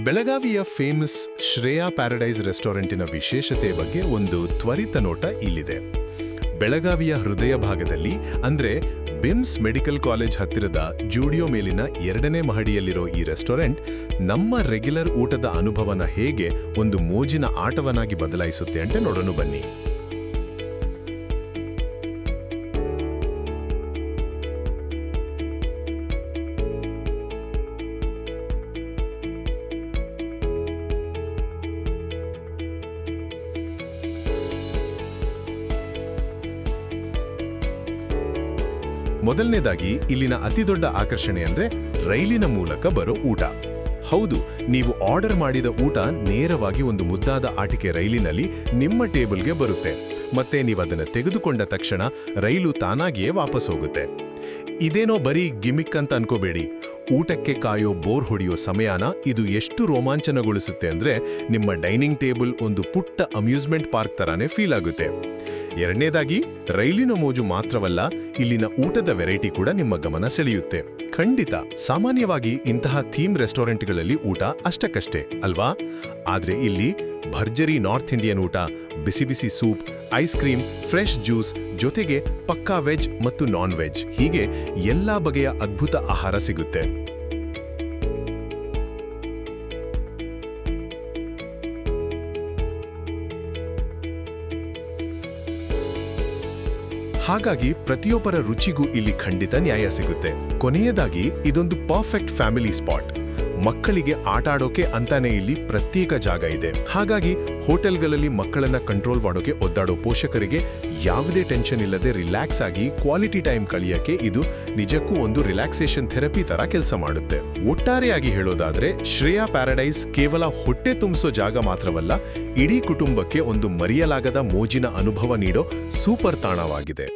ಬೆಳಗಾವಿಯ famous Shreya paradise ರೆಸ್ಟೋರೆಂಟಿನ ವಿಶೇಷತೆ ಬಗ್ಗೆ ಒಂದು ತ್ವರಿತ ನೋಟ ಇಲ್ಲಿದೆ. ಬೆಳಗಾವಿಯ ಹೃದಯ ಭಾಗದಲ್ಲಿ ಅಂದ್ರೆ ಬಿಮ್ಸ್ ಮೆಡಿಕಲ್ ಕಾಲೇಜ್ ಹತ್ತಿರದ ಜೂಡಿಯೋ ಮೇಲಿನ 2ನೇ ಮಹಡಿಯಲ್ಲಿರೋ ಈ ರೆಸ್ಟೋರೆಂಟ್ ನಮ್ಮ ರೆಗ್ಯುಲರ್ ಊಟದ ಅನುಭವನ ಹೇಗೆ ಒಂದು ಮೋಜಿನ ಆಟವನ್ನಾಗಿ ಬದಲಾಯಿಸುತ್ತೆ ಅಂತ ನೋಡೋಣ ಬನ್ನಿ. ಮೊದಲನೇದಾಗಿ ಇಲ್ಲಿನ ಅತಿದೊಡ್ಡ ಆಕರ್ಷಣೆ ಅಂದ್ರೆ ರೈಲಿನ ಮೂಲಕ ಬರೋ ಊಟ. ಹೌದು, ನೀವು ಆರ್ಡರ್ ಮಾಡಿದ ಊಟ ನೇರವಾಗಿ ಒಂದು ಮುದ್ದಾದ ಆಟಿಕೆ ರೈಲಿನಲ್ಲಿ ನಿಮ್ಮ ಟೇಬಲ್ಗೆ ಬರುತ್ತೆ. ಮತ್ತೆ ನೀವದನ್ನು ತೆಗೆದುಕೊಂಡ ತಕ್ಷಣ ರೈಲು ತಾನಾಗಿಯೇ ವಾಪಸ್ ಹೋಗುತ್ತೆ. ಇದೇನೋ ಬರೀ ಗಿಮಿಕ್ ಅಂತ ಅನ್ಕೋಬೇಡಿ. ಊಟಕ್ಕೆ ಕಾಯೋ ಬೋರ್ ಹೊಡೆಯೋ ಸಮಯನ ಇದು ಎಷ್ಟು ರೋಮಾಂಚನಗೊಳಿಸುತ್ತೆ ಅಂದ್ರೆ ನಿಮ್ಮ ಡೈನಿಂಗ್ ಟೇಬಲ್ ಒಂದು ಪುಟ್ಟ ಅಮ್ಯೂಸ್ಮೆಂಟ್ ಪಾರ್ಕ್ ತರಾನೇ ಫೀಲ್ ಆಗುತ್ತೆ. ಎರಡನೇದಾಗಿ ರೈಲಿನ ಮೋಜು ಮಾತ್ರವಲ್ಲ, ಇಲ್ಲಿನ ಊಟದ ವೆರೈಟಿ ಕೂಡ ನಿಮ್ಮ ಗಮನ ಸೆಳೆಯುತ್ತೆ. ಖಂಡಿತ ಸಾಮಾನ್ಯವಾಗಿ ಇಂತಹ ಥೀಮ್ ರೆಸ್ಟೋರೆಂಟ್ಗಳಲ್ಲಿ ಊಟ ಅಷ್ಟಕ್ಕಷ್ಟೇ ಅಲ್ವಾ? ಆದ್ರೆ ಇಲ್ಲಿ ಭರ್ಜರಿ ನಾರ್ತ್ ಇಂಡಿಯನ್ ಊಟ, ಬಿಸಿ ಬಿಸಿ soup, ice cream, fresh juice, ಜೊತೆಗೆ ಪಕ್ಕಾ ವೆಜ್ ಮತ್ತು ನಾನ್ ವೆಜ್, ಹೀಗೆ ಎಲ್ಲಾ ಬಗೆಯ ಅದ್ಭುತ ಆಹಾರ ಸಿಗುತ್ತೆ. ಹಾಗಾಗಿ ಪ್ರತಿಯೊಬ್ಬರ ರುಚಿಗೂ ಇಲ್ಲಿ ಖಂಡಿತ ನ್ಯಾಯ ಸಿಗುತ್ತೆ. ಕೊನೆಯದಾಗಿ ಇದೊಂದು ಪರ್ಫೆಕ್ಟ್ ಫ್ಯಾಮಿಲಿ ಸ್ಪಾಟ್. ಮಕ್ಕಳಿಗೆ ಆಟ ಆಡೋಕೆ ಅಂತಾನೆ ಇಲ್ಲಿ ಪ್ರತ್ಯೇಕ ಜಾಗ ಇದೆ. ಹಾಗಾಗಿ ಹೋಟೆಲ್ಗಳಲ್ಲಿ ಮಕ್ಕಳನ್ನ ಕಂಟ್ರೋಲ್ ಮಾಡೋಕೆ ಒದ್ದಾಡೋ ಪೋಷಕರಿಗೆ ಯಾವುದೇ ಟೆನ್ಷನ್ ಇಲ್ಲದೆ ರಿಲ್ಯಾಕ್ಸ್ ಆಗಿ ಕ್ವಾಲಿಟಿ ಟೈಮ್ ಕಳೆಯಕ್ಕೆ ಇದು ನಿಜಕ್ಕೂ ಒಂದು ರಿಲ್ಯಾಕ್ಸೇಷನ್ ಥೆರಪಿ ತರ ಕೆಲಸ ಮಾಡುತ್ತೆ. ಒಟ್ಟಾರೆಯಾಗಿ ಹೇಳೋದಾದ್ರೆ ಶ್ರೇಯಾ ಪ್ಯಾರಡೈಸ್ ಕೇವಲ ಹೊಟ್ಟೆ ತುಂಬಿಸೋ ಜಾಗ ಮಾತ್ರವಲ್ಲ, ಇಡೀ ಕುಟುಂಬಕ್ಕೆ ಒಂದು ಮರೆಯಲಾಗದ ಮೋಜಿನ ಅನುಭವ ನೀಡೋ ಸೂಪರ್ ತಾಣವಾಗಿದೆ.